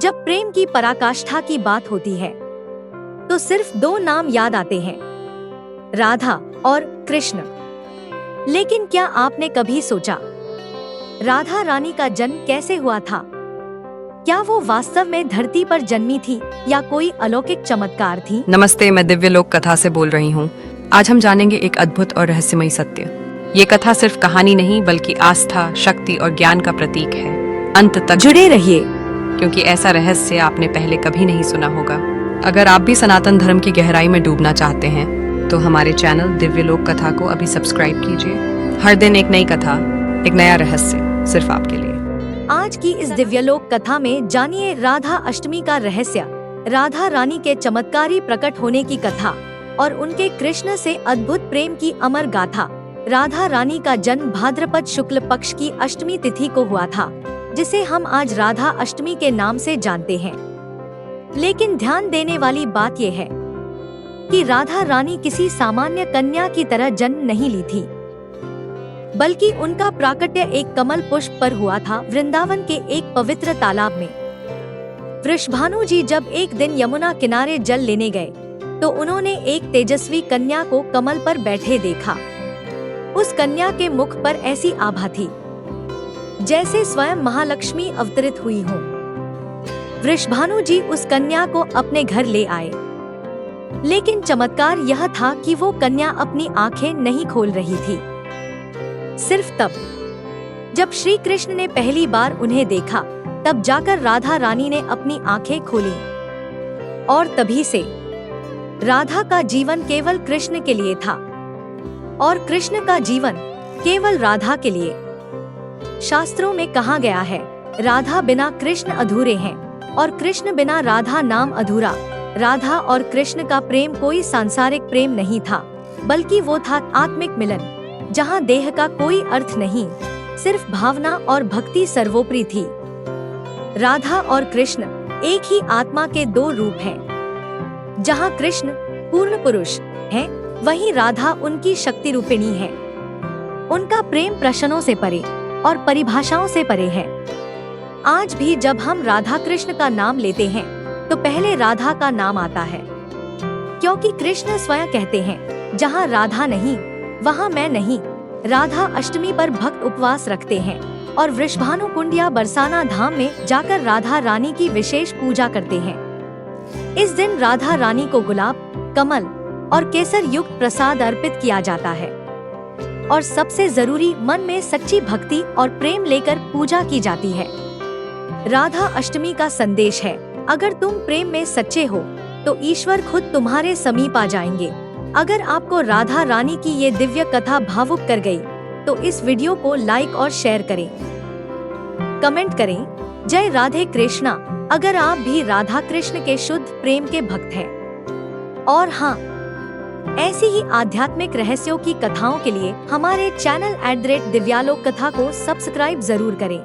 जब प्रेम की पराकाष्ठा की बात होती है तो सिर्फ दो नाम याद आते हैं, राधा और कृष्ण। लेकिन क्या आपने कभी सोचा राधा रानी का जन्म कैसे हुआ था? क्या वो वास्तव में धरती पर जन्मी थी या कोई अलौकिक चमत्कार थी? नमस्ते, मैं दिव्य लोक कथा से बोल रही हूँ। आज हम जानेंगे एक अद्भुत और रहस्यमयी सत्य। ये कथा सिर्फ कहानी नहीं बल्कि आस्था, शक्ति और ज्ञान का प्रतीक है। अंत तक जुड़े रहिए, क्योंकि ऐसा रहस्य आपने पहले कभी नहीं सुना होगा। अगर आप भी सनातन धर्म की गहराई में डूबना चाहते हैं तो हमारे चैनल दिव्य लोक कथा को अभी सब्सक्राइब कीजिए। हर दिन एक नई कथा, एक नया रहस्य सिर्फ आपके लिए। आज की इस दिव्यलोक कथा में जानिए राधा अष्टमी का रहस्य, राधा रानी के चमत्कारी प्रकट होने की कथा और उनके कृष्ण से अद्भुत प्रेम की अमर गाथा। राधा रानी का जन्म भाद्रपद शुक्ल पक्ष की अष्टमी तिथि को हुआ था, जिसे हम आज राधा अष्टमी के नाम से जानते हैं। लेकिन ध्यान देने वाली बात यह है कि राधा रानी किसी सामान्य कन्या की तरह जन्म नहीं ली थी, बल्कि उनका प्राकट्य एक कमल पुष्प पर हुआ था, वृंदावन के एक पवित्र तालाब में। वृषभानु जी जब एक दिन यमुना किनारे जल लेने गए तो उन्होंने एक तेजस्वी कन्या को कमल पर बैठे देखा। उस कन्या के मुख पर ऐसी आभा थी जैसे स्वयं महालक्ष्मी अवतरित हुई हो। वृषभानु जी उस कन्या को अपने घर ले आए, लेकिन चमत्कार यह था कि वो कन्या अपनी आंखें नहीं खोल रही थी। सिर्फ तब जब श्री कृष्ण ने पहली बार उन्हें देखा, तब जाकर राधा रानी ने अपनी आंखें खोली और तभी से राधा का जीवन केवल कृष्ण के लिए था और कृष्ण का जीवन केवल राधा के लिए। शास्त्रों में कहा गया है, राधा बिना कृष्ण अधूरे हैं और कृष्ण बिना राधा नाम अधूरा। राधा और कृष्ण का प्रेम कोई सांसारिक प्रेम नहीं था, बल्कि वो था आत्मिक मिलन, जहाँ देह का कोई अर्थ नहीं, सिर्फ भावना और भक्ति सर्वोपरि थी। राधा और कृष्ण एक ही आत्मा के दो रूप हैं। जहाँ कृष्ण पूर्ण पुरुष है, वहीं राधा उनकी शक्ति रूपिणी है। उनका प्रेम प्रश्नों से परे और परिभाषाओं से परे है। आज भी जब हम राधा कृष्ण का नाम लेते हैं तो पहले राधा का नाम आता है, क्योंकि कृष्ण स्वयं कहते हैं, जहाँ राधा नहीं वहाँ मैं नहीं। राधा अष्टमी पर भक्त उपवास रखते हैं और वृषभानु कुंड या बरसाना धाम में जाकर राधा रानी की विशेष पूजा करते हैं। इस दिन राधा रानी को गुलाब, कमल और केसर युक्त प्रसाद अर्पित किया जाता है और सबसे जरूरी, मन में सच्ची भक्ति और प्रेम लेकर पूजा की जाती है। राधा अष्टमी का संदेश है, अगर तुम प्रेम में सच्चे हो तो ईश्वर खुद तुम्हारे समीप आ जाएंगे। अगर आपको राधा रानी की ये दिव्य कथा भावुक कर गई तो इस वीडियो को लाइक और शेयर करें, कमेंट करें, जय राधे कृष्णा, अगर आप भी राधा कृष्ण के शुद्ध प्रेम के भक्त हैं। और हाँ, ऐसी ही आध्यात्मिक रहस्यों की कथाओं के लिए हमारे चैनल @दिव्यालोक कथा को सब्सक्राइब जरूर करें।